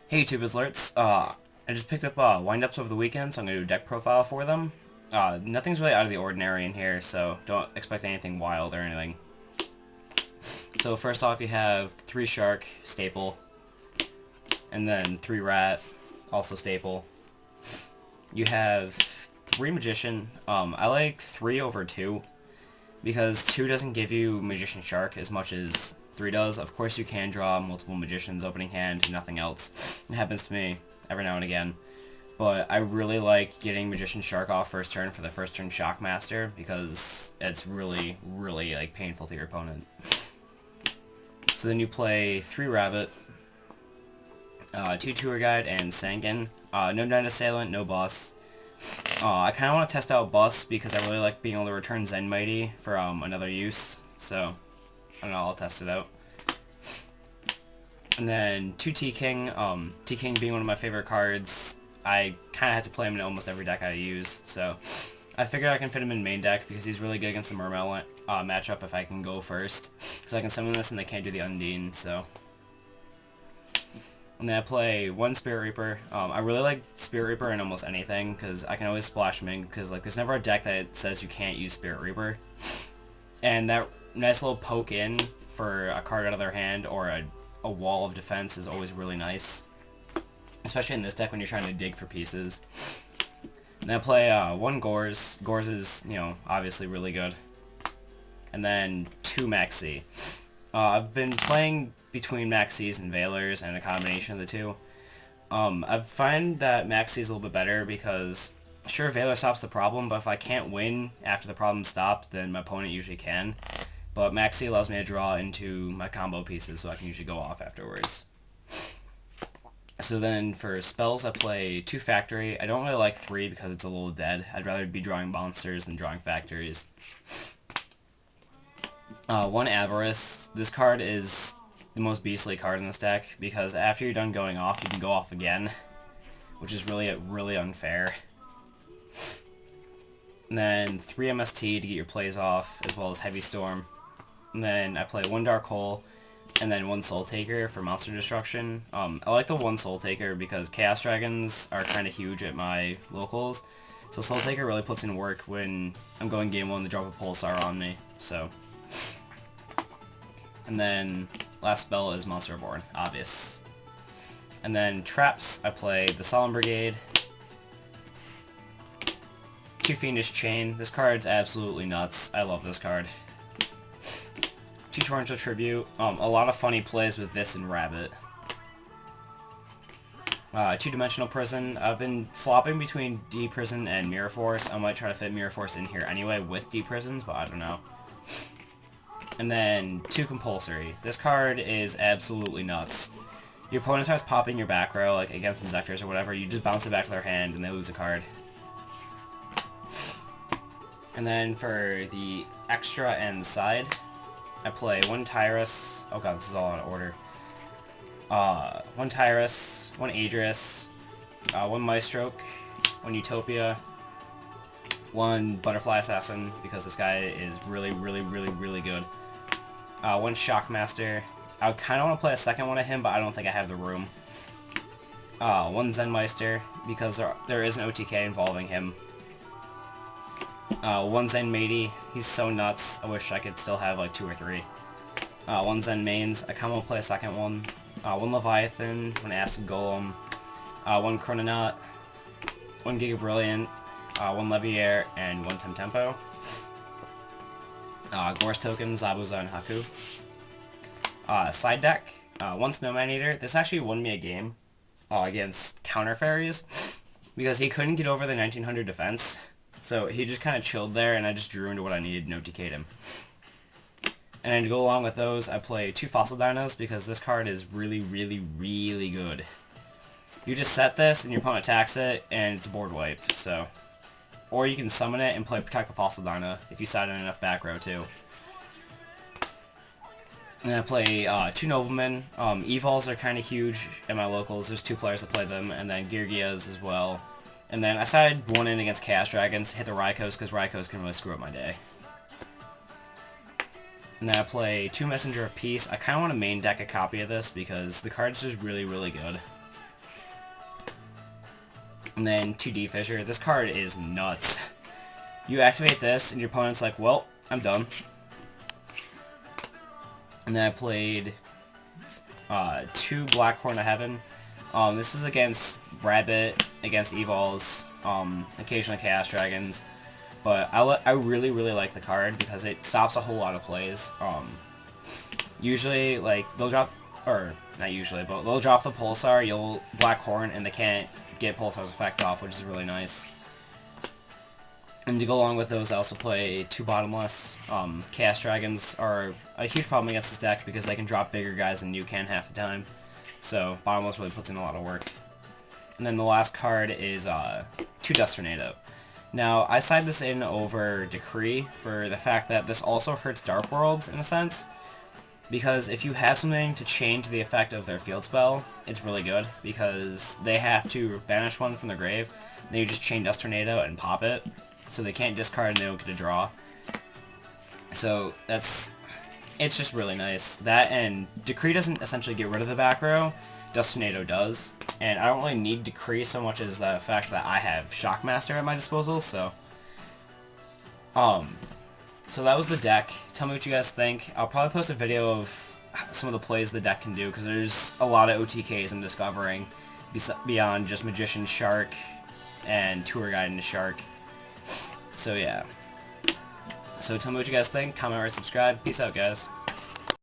Hey YouTube alerts. I just picked up wind-ups over the weekend, so I'm going to do a deck profile for them. Nothing's really out of the ordinary in here, so don't expect anything wild or anything. So first off, you have 3 Shark, staple, and then 3 Rat, also staple. You have 3 Magician. I like 3 over 2, because 2 doesn't give you Magician Shark as much as 3 does. Of course you can draw multiple Magicians opening hand, nothing else. It happens to me every now and again. But I really like getting Magician Shark off first turn for the first turn Shockmaster, because it's really, really like painful to your opponent. So then you play 3 Rabbit, 2 Tour Guide, and Sanguine. No Night Assailant, no Boss. I kind of want to test out Bus because I really like being able to return Zen Mighty for another use. So, I don't know, I'll test it out. And then 2 T-King. T-King being one of my favorite cards, I kind of have to play him in almost every deck I use. So, I figured I can fit him in main deck because he's really good against the Mermail matchup if I can go first. So I can summon this and they can't do the Undine, so... And then I play 1 Spirit Reaper. I really like Spirit Reaper in almost anything, because I can always splash him in, because like, there's never a deck that says you can't use Spirit Reaper. And that nice little poke in for a card out of their hand, or a wall of defense is always really nice. Especially in this deck when you're trying to dig for pieces. And then I play 1 Gores. Gores is, you know, obviously really good. And then 2 Maxi. I've been playing between Maxis and Veilers and a combination of the two. I find that Maxi is a little bit better because, sure, Veiler stops the problem, but if I can't win after the problem's stopped, then my opponent usually can. But Maxi allows me to draw into my combo pieces, so I can usually go off afterwards. So then for spells, I play 2 Factory. I don't really like 3 because it's a little dead. I'd rather be drawing monsters than drawing factories. 1 Avarice. This card is the most beastly card in this deck, because after you're done going off, you can go off again, which is really unfair. And then 3 MST to get your plays off, as well as Heavy Storm. And then I play 1 Dark Hole, and then 1 Soul Taker for monster destruction. I like the 1 Soul Taker because Chaos Dragons are kind of huge at my locals, so Soul Taker really puts in work when I'm going game 1 to drop a Pulsar on me, so... And then last spell is Monster Reborn, obvious. And then traps, I play the Solemn Brigade, 2 Fiendish Chain. This card's absolutely nuts. I love this card. 2 Torrential Tribute. A lot of funny plays with this and Rabbit. 2-Dimensional Prison. I've been flopping between D-Prison and Mirror Force. I might try to fit Mirror Force in here anyway with D-Prisons, but I don't know. And then 2 Compulsory. This card is absolutely nuts. Your opponent starts popping your back row, like against Inzectors or whatever, you just bounce it back to their hand and they lose a card. And then for the extra and the side, I play 1 Tyrus. Oh god, this is all out of order. 1 Tyrus, 1 Adris, 1 Maestroke, 1 Utopia, 1 Butterfly Assassin, because this guy is really good. 1 Shockmaster. I kind of want to play a second one of him, but I don't think I have the room. 1 Zenmeister, because there is an OTK involving him. 1 Zen Matey. He's so nuts. I wish I could still have like 2 or 3. 1 Zen Mains. I kind of want to play a second one. 1 Leviathan, 1 Acid Golem, 1 Chrononaut, 1 Giga Brilliant, 1 Leviair, and 1 Temtempo. Gorse Token, Zabuza, and Haku. Side deck, 1 Snowman Eater. This actually won me a game against Counter Fairies, because he couldn't get over the 1900 defense, so he just kind of chilled there, and I just drew into what I needed and OTK'd him. And then to go along with those, I play 2 Fossil Dinos, because this card is really good. You just set this, and your opponent attacks it, and it's a board wipe, so... Or you can summon it and play Protect the Fossil Dino, if you side in enough back row, too. And then I play 2 Noblemen. Evols are kind of huge at my locals. There's 2 players that play them, and then Girgias as well. And then I sided 1 in against Chaos Dragons, hit the Rykos, because Rykos can really screw up my day. And then I play 2 Messenger of Peace. I kind of want to main deck a copy of this because the card's just really good. And then 2D Fissure. This card is nuts. You activate this, and your opponent's like, well, I'm done. And then I played 2 Black Horn of Heaven. This is against Rabbit, against Evols, occasionally Chaos Dragons. But I really, really like the card because it stops a whole lot of plays. Usually, like, they'll drop, or not usually, but they'll drop the Pulsar, you'll Black Horn, and they can't get Pulsar's effect off, which is really nice. And to go along with those, I also play 2 Bottomless. Chaos Dragons are a huge problem against this deck because they can drop bigger guys than you can half the time. So Bottomless really puts in a lot of work. And then the last card is 2 Dust Tornado. Now, I side this in over Decree for the fact that this also hurts Dark Worlds, in a sense. Because if you have something to chain to the effect of their field spell, it's really good. Because they have to banish one from their grave, then you just chain Dust Tornado and pop it. So they can't discard and they don't get a draw. So it's just really nice. That and Decree doesn't essentially get rid of the back row, Dust Tornado does. And I don't really need Decree so much as the fact that I have Shockmaster at my disposal, so so that was the deck. Tell me what you guys think. I'll probably post a video of some of the plays the deck can do, because there's a lot of OTKs I'm discovering beyond just Magician Shark and Tour Guide into Shark. So yeah. So tell me what you guys think, comment, rate, subscribe. Peace out, guys.